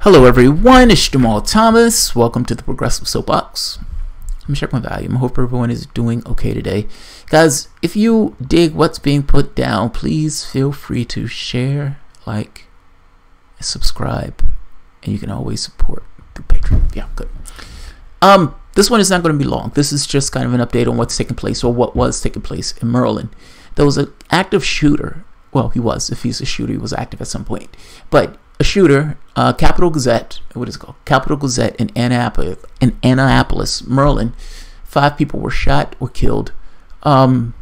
Hello everyone, it's Jamal Thomas. Welcome to the Progressive Soapbox. Let me check my volume. I hope everyone is doing okay today. Guys, if you dig what's being put down, please feel free to share, like, and subscribe. And you can always support through Patreon. Yeah, good. This one is not going to be long. This is just kind of an update on what's taking place, or what was taking place in Maryland. There was an active shooter. Well, he was. If he's a shooter, he was active at some point. But a shooter, Capital Gazette, what is it called? Capital Gazette in Annapolis, Maryland. 5 people were shot or killed. 5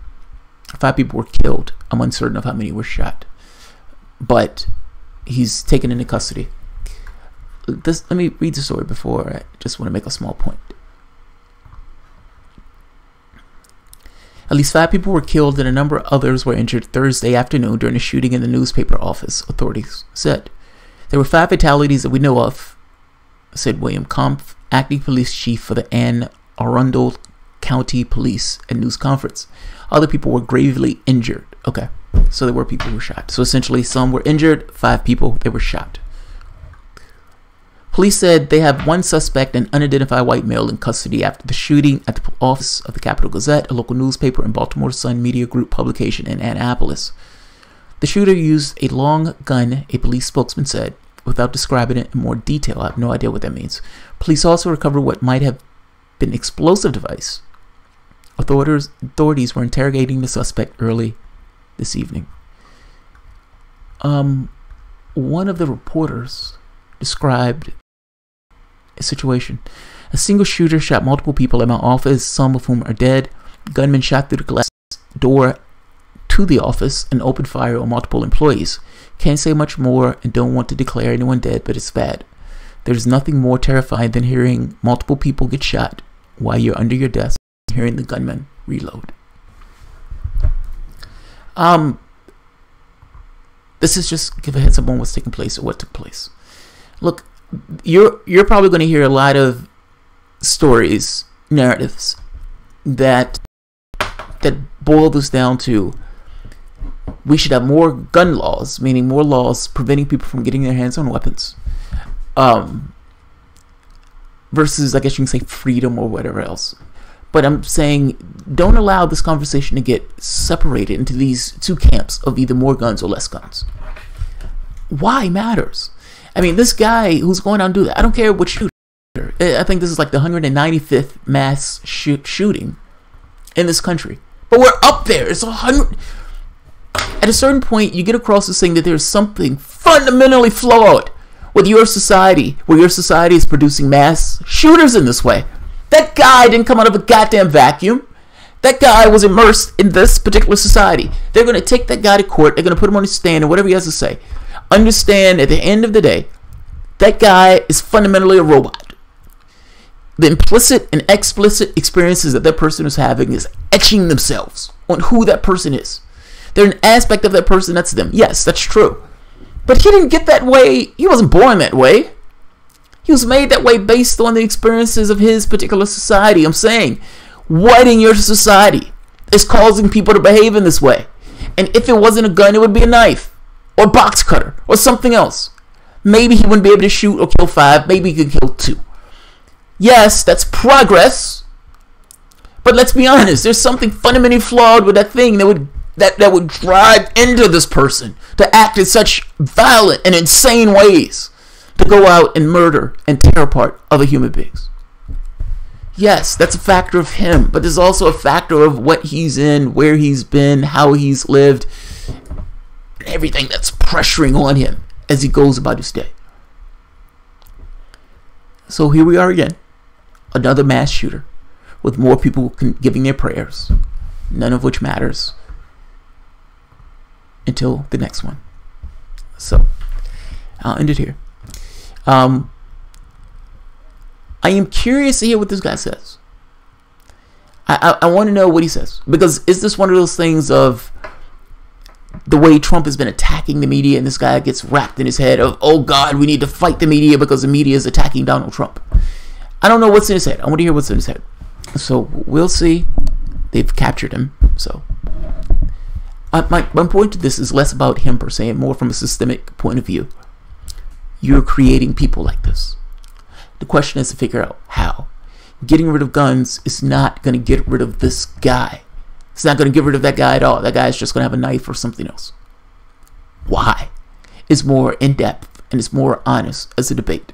people were killed. I'm uncertain of how many were shot. But he's taken into custody. Let me read the story before. I just want to make a small point. At least 5 people were killed and a number of others were injured Thursday afternoon during a shooting in the newspaper office, authorities said. There were 5 fatalities that we know of, said William Kampf, acting police chief for the Anne Arundel County Police at news conference. Other people were gravely injured. Okay, so there were people who were shot. So essentially, some were injured, 5 people, they were shot. Police said they have 1 suspect, an unidentified white male, in custody after the shooting at the office of the Capital Gazette, a local newspaper and Baltimore Sun Media Group publication in Annapolis. The shooter used a long gun, a police spokesman said, without describing it in more detail. I have no idea what that means. Police also recovered what might have been an explosive device. Authorities were interrogating the suspect early this evening. One of the reporters described a situation. A single shooter shot multiple people at my office, some of whom are dead. Gunmen shot through the glass door to the office and opened fire on multiple employees. Can't say much more and don't want to declare anyone dead, but it's bad. There's nothing more terrifying than hearing multiple people get shot while you're under your desk and hearing the gunman reload. This is just give a heads up on what's taking place or what took place. Look, you're probably going to hear a lot of stories, narratives that boil this down to we should have more gun laws, meaning more laws preventing people from getting their hands on weapons, versus, I guess you can say, freedom or whatever else. But I'm saying don't allow this conversation to get separated into these 2 camps of either more guns or less guns. Why matters. I mean, this guy who's going out and do that, I don't care what shooter. I think this is like the 195th mass shooting in this country. But we're up there. It's 100. At a certain point, you get across this thing that there's something fundamentally flawed with your society, where your society is producing mass shooters in this way. That guy didn't come out of a goddamn vacuum. That guy was immersed in this particular society. They're going to take that guy to court. They're going to put him on his stand and whatever he has to say. Understand, at the end of the day, that guy is fundamentally a robot. The implicit and explicit experiences that person is having is etching themselves on who that person is. They're an aspect of that person that's them. Yes, that's true. But he didn't get that way. He wasn't born that way. He was made that way based on the experiences of his particular society. I'm saying, what in your society is causing people to behave in this way? And if it wasn't a gun, it would be a knife or a box cutter or something else. Maybe he wouldn't be able to shoot or kill 5. Maybe he could kill 2. Yes, that's progress. But let's be honest. There's something fundamentally flawed with that thing that would drive into this person to act in such violent and insane ways, to go out and murder and tear apart other human beings. Yes, that's a factor of him, but there's also a factor of what he's in, where he's been, how he's lived, and everything that's pressuring on him as he goes about his day. So here we are again, another mass shooter with more people giving their prayers, none of which matters until the next one. So I'll end it here. I am curious to hear what this guy says. I want to know what he says, because is this one of those things of the way Trump has been attacking the media, and this guy gets wrapped in his head of, oh God, we need to fight the media because the media is attacking Donald Trump? I don't know what's in his head. I want to hear what's in his head. So we'll see. They've captured him. So my point to this is less about him per se, and more from a systemic point of view. you're creating people like this. The question is to figure out how. Getting rid of guns is not going to get rid of this guy. It's not going to get rid of that guy at all. That guy is just going to have a knife or something else. Why? It's more in-depth and it's more honest as a debate.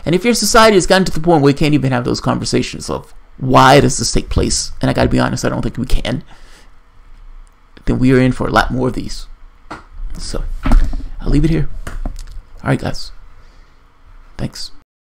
And if your society has gotten to the point where we can't even have those conversations of why does this take place, and I got to be honest, I don't think we can, then we are in for a lot more of these. So, I'll leave it here. Alright guys. Thanks.